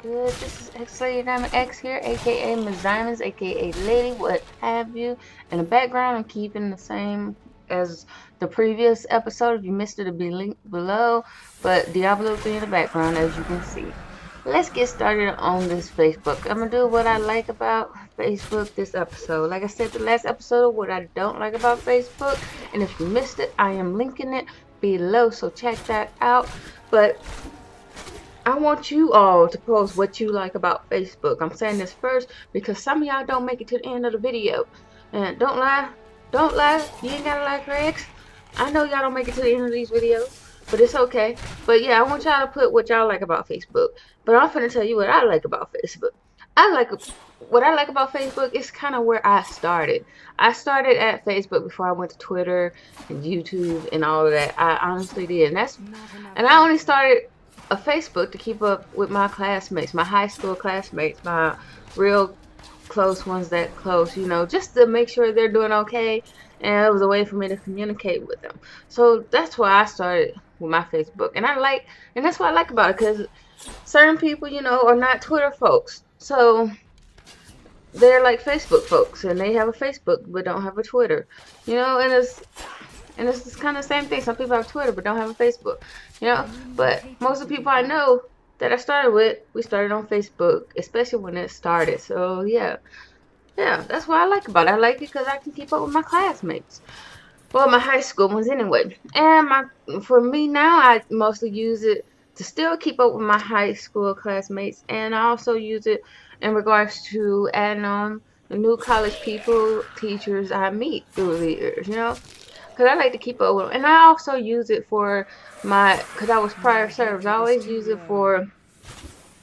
good? This is X-Lady Diamond X here, aka Ms. Diamonds, aka Lady, what have you. In the background, I'm keeping the same as the previous episode. If you missed it, it'll be linked below. But Diablo 3 in the background, as you can see. Let's get started on this Facebook. I'm gonna do what I like about Facebook this episode. Like I said, the last episode, what I don't like about Facebook. And if you missed it, I am linking it below, so check that out. But I want you all to post what you like about Facebook. I'm saying this first because some of y'all don't make it to the end of the video. And don't lie. Don't lie. You ain't gotta lie, Craigs. I know y'all don't make it to the end of these videos, but it's okay. But yeah, I want y'all to put what y'all like about Facebook. But I'm finna tell you what I like about Facebook. What I like about Facebook is kind of where I started. I started at Facebook before I went to Twitter and YouTube and all of that. I honestly did. And I only started a Facebook to keep up with my classmates, my high school classmates, my real close ones that close, just to make sure they're doing okay. And it was a way for me to communicate with them. So that's why I started with my Facebook. And that's what I like about it, because certain people, are not Twitter folks. So they're like Facebook folks, and they have a Facebook but don't have a Twitter, and it's kind of the same thing. Some people have Twitter but don't have a Facebook, But most of the people I know that I started with, we started on Facebook, especially when it started. So yeah, that's what I like about it. I like it because I can keep up with my classmates. Well, my high school ones anyway. And for me now, I mostly use it to still keep up with my high school classmates, and I also use it in regards to adding on the new college people, teachers I meet through the years, because I like to keep up with them. And I also use it for because I was prior service, I always use it for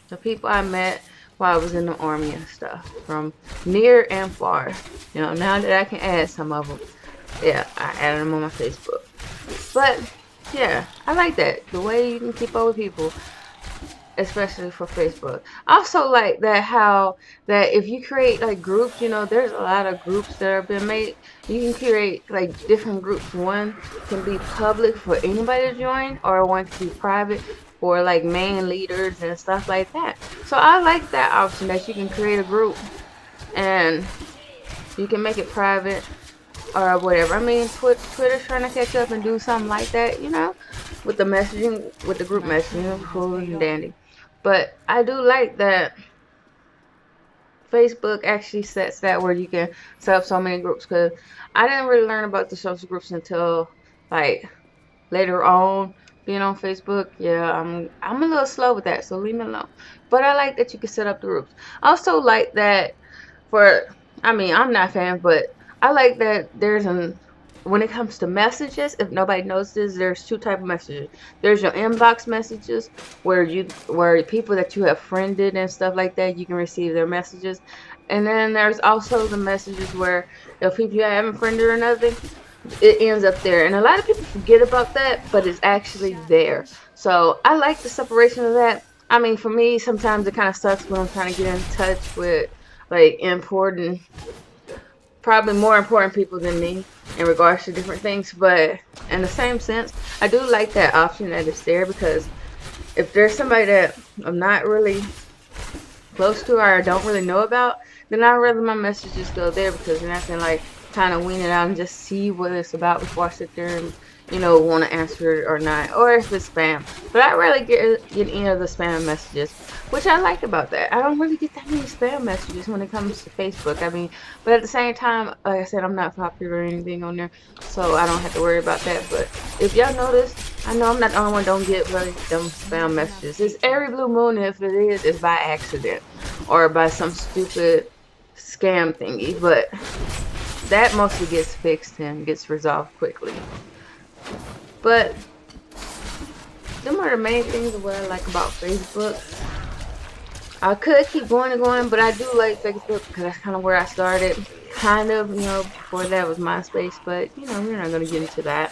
the people I met while I was in the army and stuff, from near and far. Now that I can add some of them, yeah, I added them on my Facebook. But yeah, I like that, the way you can keep up with people, especially for Facebook. I also like that if you create like groups, there's a lot of groups that have been made. You can create like different groups. One can be public for anybody to join, or one can be private for like main leaders and stuff like that. So I like that option, that you can create a group and you can make it private or whatever. I mean, Twitter's trying to catch up and do something like that, with the messaging, with the group messaging, cool and dandy. But I do like that Facebook actually sets that where you can set up so many groups, because I didn't really learn about the social groups until like later on, being on Facebook. Yeah, I'm a little slow with that, so leave me alone. But I like that you can set up the groups. I also like that I'm not a fan, but I like that when it comes to messages, if nobody knows this, there's two type of messages. There's your inbox messages, where people that you have friended and stuff like that, you can receive their messages. And then there's also the messages where if people you haven't friended or nothing, it ends up there. And a lot of people forget about that, but it's actually there. So I like the separation of that. I mean, for me, sometimes it kind of sucks when I'm trying to get in touch with like probably more important people than me in regards to different things. But in the same sense, I do like that option that it's there, because if there's somebody that I'm not really close to or I don't really know about, then I'd rather my messages go there, because then I can like kind of wean it out and just see what it's about before I sit there and want to answer it or not, or if it's spam. But I rarely get any of the spam messages, which I like about that. I don't really get that many spam messages when it comes to Facebook. I mean, but at the same time, like I said, I'm not popular or anything on there, so I don't have to worry about that. But if y'all notice, I know I'm not the only one don't get really them spam messages. It's every blue moon. If it is, it's by accident or by some stupid scam thingy. But that mostly gets fixed and gets resolved quickly. But them are the main things of what I like about Facebook. I could keep going and going, but I do like Facebook because that's kind of where I started. Kind of, before that was MySpace, but we're not going to get into that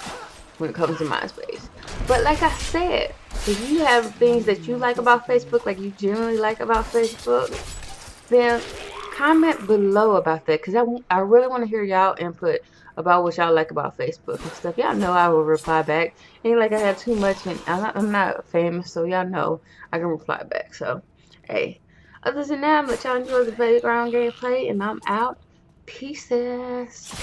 when it comes to MySpace. But like I said, if you have things that you like about Facebook, like you generally like about Facebook, then comment below about that, because I really want to hear y'all input about what y'all like about Facebook and stuff. Y'all know I will reply back. Ain't like I have too much, and I'm not famous, so y'all know I can reply back. So hey. Other than that, I'm gonna let y'all enjoy the background gameplay, and I'm out. Pieces.